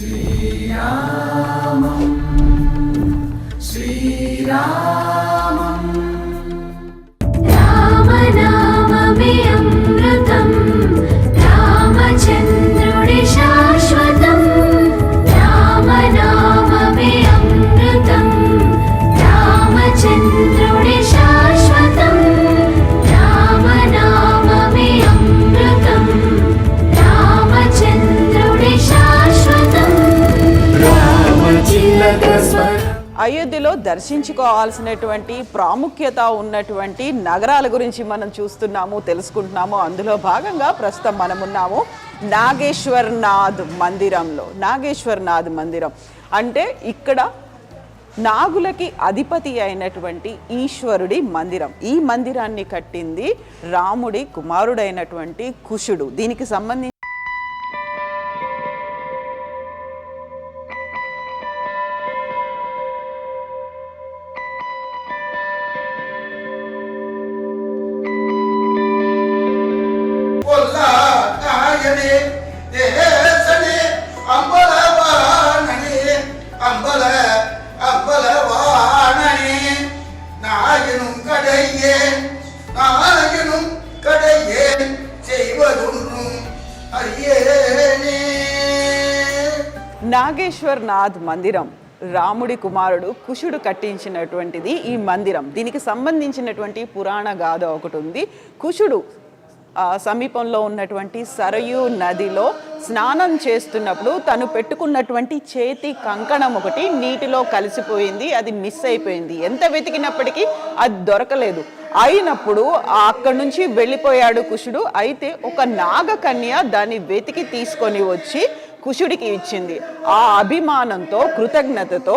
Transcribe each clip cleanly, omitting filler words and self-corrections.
श्रीरामं श्रीरामं रामनाममे अमृतं रामचन्द्रुडि शाश्वतं रामनाममे अमृतं रामचन्द्रुडि शाश्वतं रामनाममे अमृतं रामचन्द्रुडि शाश्वतं रामचिलक स्वर అయోధ్యలో దర్శించుకోవాల్సినటువంటి ప్రాముఖ్యత ఉన్నటువంటి నగరాల గురించి మనం చూస్తున్నాము, తెలుసుకుంటున్నాము. అందులో భాగంగా ప్రస్తుతం మనమున్నాము నాగేశ్వర్నాథ్ మందిరంలో. నాగేశ్వర్నాథ్ మందిరం అంటే ఇక్కడ నాగులకి అధిపతి అయినటువంటి ఈశ్వరుడి మందిరం. ఈ మందిరాన్ని కట్టింది రాముడి కుమారుడైనటువంటి కుశుడు. దీనికి సంబంధించి నాగేశ్వర్నాథ్ మందిరం రాముడి కుమారుడు కుశుడు కట్టించినటువంటిది ఈ మందిరం. దీనికి సంబంధించినటువంటి పురాణ గాథ ఒకటి ఉంది. కుశుడు సమీపంలో ఉన్నటువంటి సరయూ నదిలో స్నానం చేస్తున్నప్పుడు తను పెట్టుకున్నటువంటి చేతి కంకణం ఒకటి నీటిలో కలిసిపోయింది. అది మిస్ అయిపోయింది. ఎంత వెతికినప్పటికీ అది దొరకలేదు. అయినప్పుడు అక్కడి నుంచి వెళ్ళిపోయాడు కుశుడు. అయితే ఒక నాగకన్య దాన్ని వెతికి తీసుకొని వచ్చి కుశుడికి ఇచ్చింది. ఆ అభిమానంతో, కృతజ్ఞతతో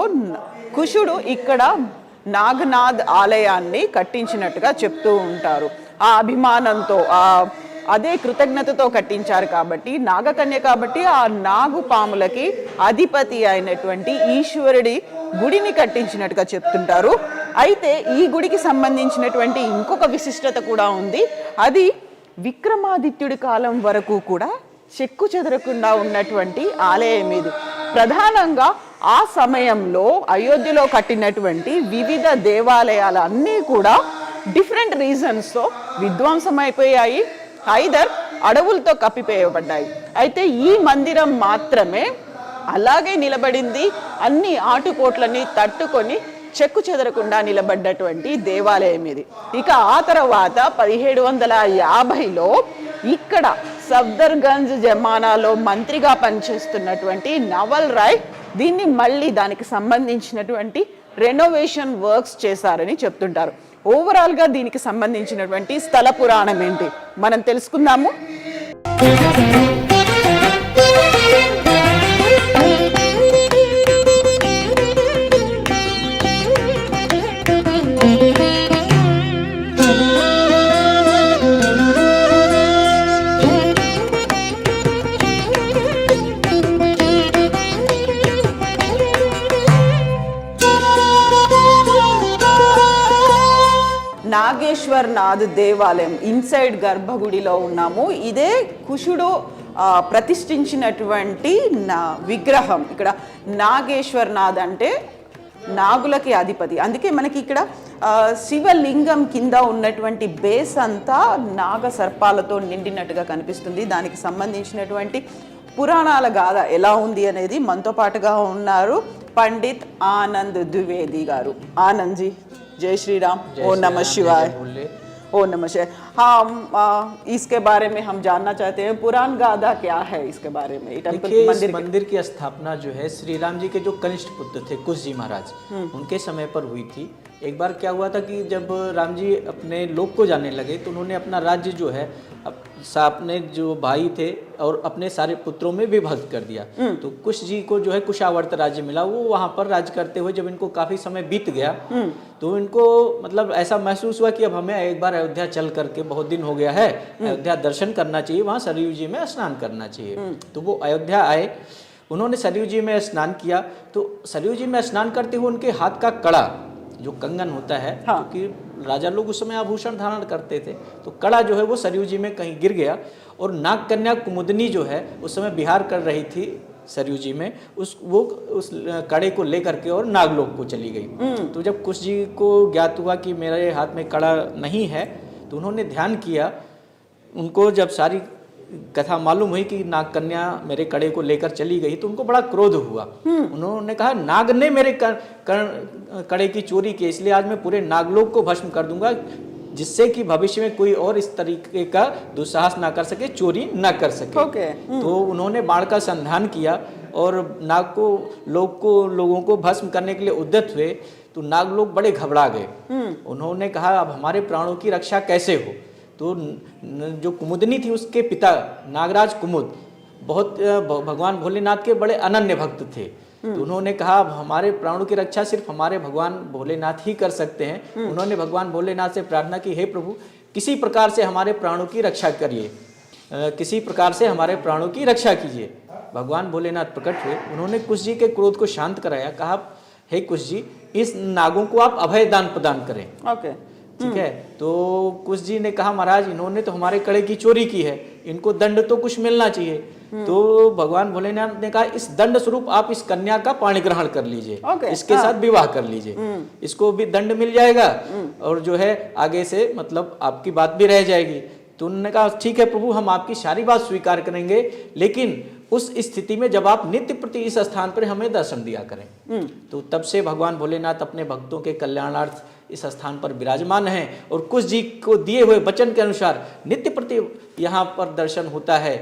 కుశుడు ఇక్కడ నాగనాథ్ ఆలయాన్ని కట్టించినట్టుగా చెప్తూ ఉంటారు. ఆ అభిమానంతో, అదే కృతజ్ఞతతో కట్టించారు కాబట్టి, నాగకన్య కాబట్టి ఆ నాగు పాములకి అధిపతి అయినటువంటి ఈశ్వరుడి గుడిని కట్టించినట్టుగా చెప్తుంటారు. అయితే ఈ గుడికి సంబంధించినటువంటి ఇంకొక విశిష్టత కూడా ఉంది. అది విక్రమాదిత్యుడి కాలం వరకు కూడా చెక్కు చెదరకుండా ఉన్నటువంటి ఆలయం ఇది. ప్రధానంగా ఆ సమయంలో అయోధ్యలో కట్టినటువంటి వివిధ దేవాలయాలు అన్నీ కూడా డిఫరెంట్ రీజన్స్తో విధ్వంసం అయిపోయాయి, ఐదర్ అడవులతో కప్పివేయబడ్డాయి. అయితే ఈ మందిరం మాత్రమే అలాగే నిలబడింది. అన్ని ఆటుపోట్లని తట్టుకొని చెక్కు చెదరకుండా నిలబడ్డటువంటి దేవాలయం ఇది. ఇక ఆ తర్వాత 1750లో ఇక్కడ సఫ్దర్గంజ్ జమానాలో మంత్రిగా పనిచేస్తున్నటువంటి నవల్ రాయ్ దీన్ని మళ్ళీ దానికి సంబంధించినటువంటి రెనోవేషన్ వర్క్స్ చేశారని చెప్తుంటారు. ఓవరాల్గా దీనికి సంబంధించినటువంటి స్థల పురాణం ఏంటి మనం తెలుసుకుందాము. నాగేశ్వర్నాథ్ దేవాలయం ఇన్సైడ్ గర్భగుడిలో ఉన్నాము. ఇదే కుశుడు ప్రతిష్ఠించినటువంటి విగ్రహం. ఇక్కడ నాగేశ్వర్నాథ్ అంటే నాగులకి అధిపతి. అందుకే మనకి ఇక్కడ శివలింగం కింద ఉన్నటువంటి బేస్ అంతా నాగ సర్పాలతో నిండినట్టుగా కనిపిస్తుంది. దానికి సంబంధించినటువంటి పురాణాల గాథ ఎలా ఉంది అనేది మనతో పాటుగా ఉన్నారు పండిత్ ఆనంద్ ద్వివేది గారు. ఆనంద్ జీ, जय श्री राम। ओ नमः शिवाय। ओ नमः शिवाय। हाँ, इसके बारे में हम जानना चाहते हैं, पुराण गाथा क्या है इसके बारे में? मंदिर की स्थापना जो है श्री राम जी के जो कनिष्ठ पुत्र थे कुश जी महाराज, उनके समय पर हुई थी। एक बार क्या हुआ था कि जब राम जी अपने लोक को जाने लगे तो उन्होंने अपना राज्य जो है अपने जो भाई थे और अपने सारे पुत्रों में विभक्त कर दिया। तो कुश जी को जो है कुशावर्त राज्य मिला। वो वहाँ पर राज्य करते हुए जब इनको काफी समय बीत गया तो इनको मतलब ऐसा महसूस हुआ कि अब हमें एक बार अयोध्या चल करके, बहुत दिन हो गया है, अयोध्या दर्शन करना चाहिए, वहाँ सरयू जी में स्नान करना चाहिए। तो वो अयोध्या आए, उन्होंने सरयू जी में स्नान किया। तो सरयू जी में स्नान करते हुए उनके हाथ का कड़ा जो कंगन होता है, क्योंकि राजा लोग उस समय आभूषण धारण करते थे, तो कड़ा जो है वो सरयू जी में कहीं गिर गया। और नाग कन्या कुमुदनी जो है उस समय विहार कर रही थी सरयू जी में, उस कड़े को लेकर के और नागलोक को चली गई। तो जब कुश जी को ज्ञात हुआ कि मेरे हाथ में कड़ा नहीं है, तो उन्होंने ध्यान किया। उनको जब सारी कथा मालूम हुई कि नाग कन्या मेरे कड़े को लेकर चली गई, तो उनको बड़ा क्रोध हुआ। उन्होंने कहा नाग ने मेरे कड़े की चोरी की, इसलिए आज मैं पूरे नागलोक को भस्म कर दूंगा, जिससे कि भविष्य में कोई और इस तरीके का दुस्साहस ना कर सके, चोरी ना कर सके। तो उन्होंने बाण का संधान किया और लोगों को भस्म करने के लिए उद्यत हुए। तो नाग लोग बड़े घबरा गए। उन्होंने कहा अब हमारे प्राणों की रक्षा कैसे हो। तो जो कुमुदनी थी, उसके पिता नागराज कुमुद बहुत भगवान भोलेनाथ के बड़े अनन्य भक्त थे। तो उन्होंने कहा अब हमारे प्राणों की रक्षा सिर्फ हमारे भगवान भोलेनाथ ही कर सकते हैं। उन्होंने भगवान भोलेनाथ से प्रार्थना की, हे प्रभु किसी प्रकार से हमारे प्राणों की रक्षा करिए, किसी प्रकार से हमारे प्राणों की रक्षा कीजिए। भगवान भोलेनाथ प्रकट हुए, उन्होंने कुश जी के क्रोध को शांत कराया। कहा हे कुश जी, इस नागों को आप अभय दान प्रदान करें। ठीक है। तो कुश जी ने कहा महाराज इन्होंने तो हमारे कड़े की चोरी की है, इनको दंड तो कुछ मिलना चाहिए। तो भगवान भोलेनाथ ने कहा इस दंड स्वरूप आप इस कन्या का पाणी ग्रहण कर लीजिए, इसके साथ विवाह कर लीजिए, इसको भी दंड मिल जाएगा और जो है आगे से मतलब आपकी बात भी रह जाएगी। तो उन्होंने कहा ठीक है प्रभु, हम आपकी सारी बात स्वीकार करेंगे, लेकिन उस स्थिति में जब आप नित्य प्रति इस स्थान पर हमें दर्शन दिया करें। तो तब से भगवान भोलेनाथ अपने भक्तों के कल्याणार्थ इस स्थान पर विराजमान हैं और कुश जी को दिए हुए वचन के अनुसार नित्य प्रति यहाँ पर दर्शन होता है।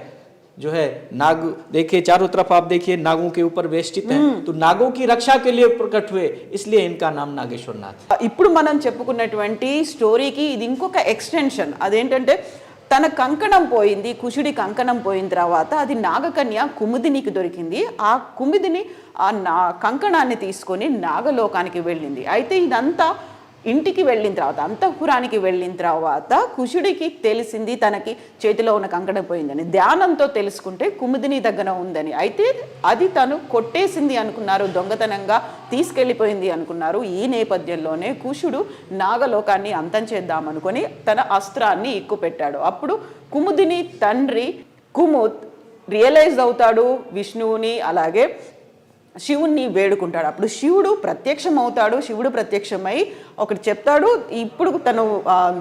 जो है नाग देखिए, चारों तरफ आप देखिए नागों के ऊपर वेष्टित हैं। तो नागों की रक्षा के लिए प्रकट हुए, इसलिए इनका नाम नागेश्वरनाथ। ఇప్పుడు మనం చెప్పుకున్నటువంటి స్టోరీకి ఇది ఇంకొక ఎక్స్టెన్షన్. అదేంటంటే తన కంకణం పోయింది, కుశుడి కంకణం పోయిన తర్వాత అది నాగకన్య కుముదినికి దొరికింది. ఆ కుముదిని ఆ కంకణాన్ని తీసుకొని నాగలోకానికి వెళ్ళింది. అయితే ఇదంతా ఇంటికి వెళ్ళిన తర్వాత, అంతఃపురానికి వెళ్ళిన తర్వాత కుశుడికి తెలిసింది తనకి చేతిలో ఉన్న కంకణం పోయిందని. ధ్యానంతో తెలుసుకుంటే కుముదిని దగ్గర ఉందని. అయితే అది తను కొట్టేసింది అనుకున్నారు, దొంగతనంగా తీసుకెళ్ళిపోయింది అనుకున్నారు. ఈ నేపథ్యంలోనే కుశుడు నాగలోకాన్ని అంతం చేద్దామనుకొని తన అస్త్రాన్ని ఎక్కుపెట్టాడు. అప్పుడు కుముదిని తండ్రి కుముద్ రియలైజ్ అవుతాడు విష్ణువుని, అలాగే శివుణ్ణి వేడుకుంటాడు. అప్పుడు శివుడు ప్రత్యక్షం అవుతాడు. శివుడు ప్రత్యక్షమై ఒకటి చెప్తాడు, ఇప్పుడు తను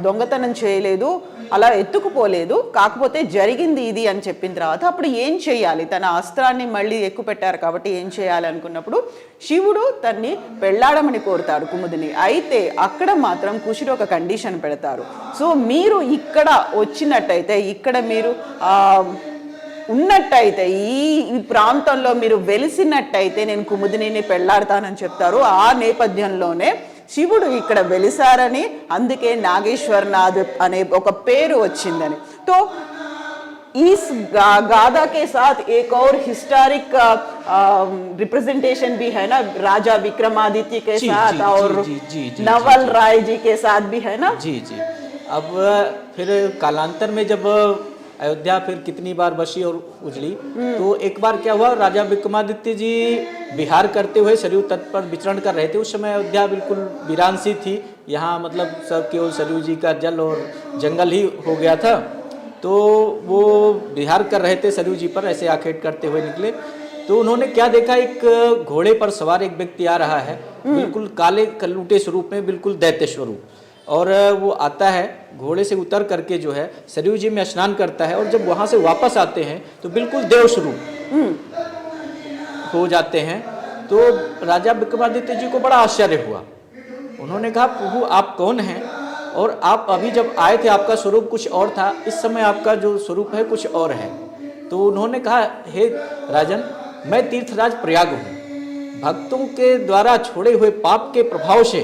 దొంగతనం చేయలేదు, అలా ఎత్తుకుపోలేదు, కాకపోతే జరిగింది ఇది అని చెప్పిన తర్వాత అప్పుడు ఏం చేయాలి, తన అస్త్రాన్ని మళ్ళీ ఎక్కుపెట్టారు కాబట్టి ఏం చేయాలి అనుకున్నప్పుడు శివుడు తన్ని పెళ్ళాడమని కోరుతాడు కుముదిని. అయితే అక్కడ మాత్రం కుశుడు ఒక కండిషన్ పెడతారు. సో మీరు ఇక్కడ వచ్చినట్టయితే, ఇక్కడ మీరు ఉన్నట్టయితే, ఈ ప్రాంతంలో మీరు వెలిసినట్టయితే నేను కుముదిని పెళ్ళాడతానని చెప్తారు. ఆ నేపథ్యంలోనే శివుడు ఇక్కడ వెలిసారని, అందుకే నాగేశ్వరనాథ్ అనే ఒక పేరు వచ్చిందని. तो इस गाथा के साथ एक और हिस्टोरिक रिप्रेजेंटेशन भी है ना, राजा विक्रमादित्य के साथ और नवल राय जी के साथ भी है ना। जी जी। अब फिर कालांतर में जब अयोध्या फिर कितनी बार बसी और उजड़ी, तो एक बार क्या हुआ, राजा विक्रमादित्य जी विहार करते हुए सरयू तट पर विचरण कर रहे थे। उस समय अयोध्या बिल्कुल वीरान सी थी, यहाँ मतलब सब केवल सरयू जी का जल और जंगल ही हो गया था। तो वो विहार कर रहे थे सरयू जी पर, ऐसे आखेट करते हुए निकले। तो उन्होंने क्या देखा, एक घोड़े पर सवार एक व्यक्ति आ रहा है, बिल्कुल काले कलूटे स्वरूप में, बिल्कुल दैत्य स्वरूप, और वो आता है घोड़े से उतर करके जो है सरयू जी में स्नान करता है, और जब वहाँ से वापस आते हैं तो बिल्कुल देव स्वरूप हो जाते हैं। तो राजा विक्रमादित्य जी को बड़ा आश्चर्य हुआ। उन्होंने कहा प्रभु आप कौन हैं, और आप अभी जब आए थे आपका स्वरूप कुछ और था, इस समय आपका जो स्वरूप है कुछ और है। तो उन्होंने कहा हे राजन, मैं तीर्थराज प्रयाग हूँ, भक्तों के द्वारा छोड़े हुए पाप के प्रभाव से,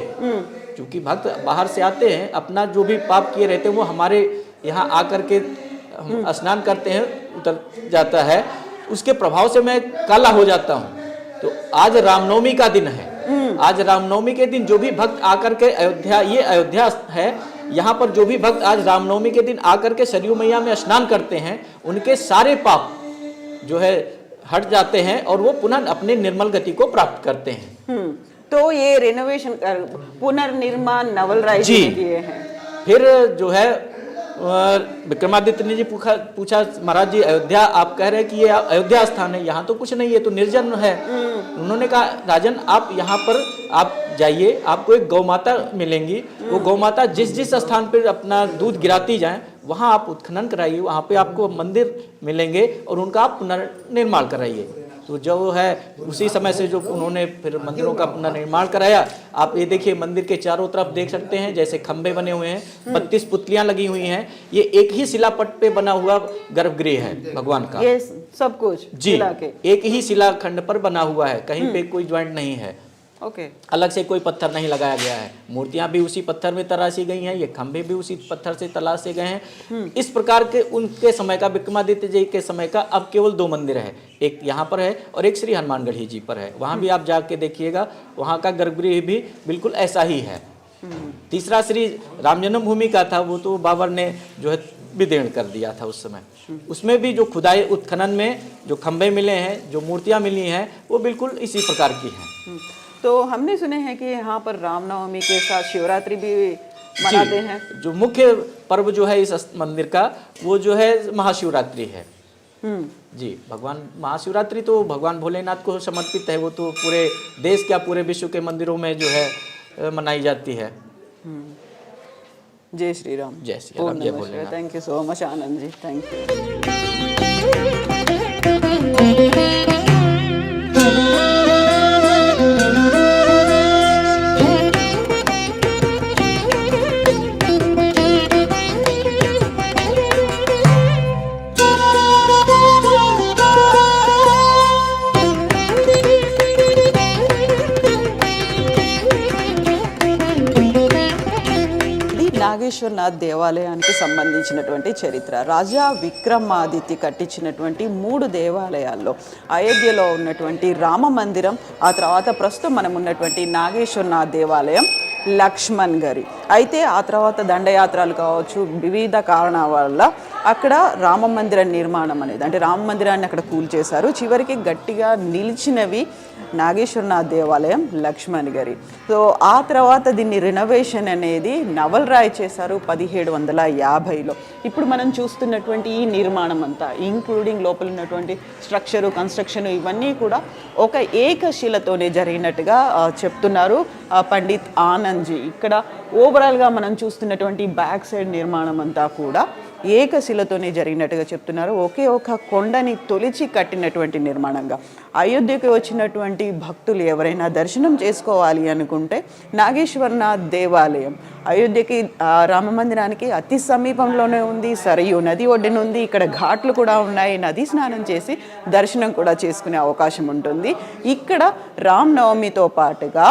क्योंकि भक्त बाहर से आते हैं, अपना जो भी पाप किए रहते हैं वो हमारे यहाँ आकर के हम स्नान करते हैं, उतर जाता है, उसके प्रभाव से मैं काला हो जाता हूँ। तो आज रामनवमी का दिन है, आज रामनवमी के दिन जो भी भक्त आकर के अयोध्या, ये अयोध्या है, यहाँ पर जो भी भक्त आज रामनवमी के दिन आकर के सरयू मैया में स्नान करते हैं, उनके सारे पाप जो है हट जाते हैं और वो पुनः अपने निर्मल गति को प्राप्त करते हैं। तो ये रेनोवेशन पुनर्निर्माण नवल राय जी किए हैं। फिर जो है विक्रमादित्य ने जी पूछा महाराज जी, अयोध्या आप कह रहे हैं कि ये अयोध्या स्थान है, यहाँ तो कुछ नहीं है, तो निर्जन है। उन्होंने कहा राजन आप यहाँ पर आप जाइए, आपको एक गौ माता मिलेंगी, वो गौ माता जिस जिस स्थान पर अपना दूध गिराती जाए वहाँ आप उत्खनन कराइए, वहाँ पे आपको मंदिर मिलेंगे और उनका आप पुनर्निर्माण कराइए। तो जो है उसी समय से जो उन्होंने फिर मंदिरों का पुनर्निर्माण कराया। आप ये देखिए मंदिर के चारों तरफ देख सकते हैं जैसे खंभे बने हुए हैं, 32 पुतलियां लगी हुई हैं। ये एक ही शिलापट पे बना हुआ गर्भगृह है भगवान का। ये सब कुछ जी शिला के एक ही शिलाखंड पर बना हुआ है, कहीं पे कोई ज्वाइंट नहीं है, ओके। अलग से कोई पत्थर नहीं लगाया गया है। मूर्तियां भी उसी पत्थर में तराशी गई हैं, ये खंभे भी उसी पत्थर से तराशे गए हैं। इस प्रकार के उनके समय का, विक्रमादित्य जी के समय का अब केवल 2 मंदिर है, एक यहाँ पर है और एक श्री हनुमानगढ़ी जी पर है। वहाँ भी आप जाके देखिएगा, वहाँ का गर्भगृह भी बिल्कुल ऐसा ही है। तीसरा श्री राम जन्मभूमि का था, वो तो बाबर ने जो है विदीर्ण कर दिया था उस समय। उसमें भी जो खुदाई उत्खनन में जो खंभे मिले हैं, जो मूर्तियां मिली हैं, वो बिल्कुल इसी प्रकार की हैं। तो हमने सुने हैं कि यहाँ पर रामनवमी के साथ शिवरात्रि भी मनाते हैं। जो मुख्य पर्व जो है इस मंदिर का, वो जो है महाशिवरात्रि है। जी, भगवान महाशिवरात्रि तो भगवान भोलेनाथ को समर्पित है, वो तो पूरे देश क्या पूरे विश्व के मंदिरों में जो है मनाई जाती है। जय श्री राम। जय श्री राम, जय Bholenath. Thank you so much Anand ji, thank you. Nageshwarnath దేవాలయానికి సంబంధించినటువంటి చరిత్ర, రాజా విక్రమాదిత్య కట్టించినటువంటి 3 దేవాలయాల్లో అయోధ్యలో ఉన్నటువంటి రామ మందిరం, ఆ తర్వాత ప్రస్తుతం మనం ఉన్నటువంటి నాగేశ్వరనాథ్ దేవాలయం, లక్ష్మణ్ గారి. అయితే ఆ తర్వాత దండయాత్రలు కావచ్చు, వివిధ కారణాల వల్ల అక్కడ రామ మందిర నిర్మాణం అనేది, అంటే రామ మందిరాన్ని అక్కడ కూల్చేశారు. చివరికి గట్టిగా నిలిచినవి నాగేశ్వరనాథ్ దేవాలయం, లక్ష్మణ్ గారి. సో ఆ తర్వాత దీన్ని రినోవేషన్ అనేది నవల్ రాయ్ చేశారు 1750లో. ఇప్పుడు మనం చూస్తున్నటువంటి ఈ నిర్మాణం అంతా, ఇంక్లూడింగ్ లోపల ఉన్నటువంటి స్ట్రక్చరు, కన్స్ట్రక్షన్, ఇవన్నీ కూడా ఒక ఏకశిలతోనే జరిగినట్టుగా చెప్తున్నారు పండిత్ ఆనంద్ జీ. ఇక్కడ ఓవరాల్గా మనం చూస్తున్నటువంటి బ్యాక్ సైడ్ నిర్మాణం అంతా కూడా ఏకశిలతోనే జరిగినట్టుగా చెప్తున్నారు. ఒకే ఒక కొండని తొలిచి కట్టినటువంటి నిర్మాణంగా. అయోధ్యకి వచ్చినటువంటి భక్తులు ఎవరైనా దర్శనం చేసుకోవాలి అనుకుంటే నాగేశ్వరనాథ్ దేవాలయం అయోధ్యకి రామ మందిరానికి అతి సమీపంలోనే ఉంది. సరయూ నది ఒడ్డున ఉంది. ఇక్కడ ఘాట్లు కూడా ఉన్నాయి. నది స్నానం చేసి దర్శనం కూడా చేసుకునే అవకాశం ఉంటుంది. ఇక్కడ రామ్ నవమితో పాటుగా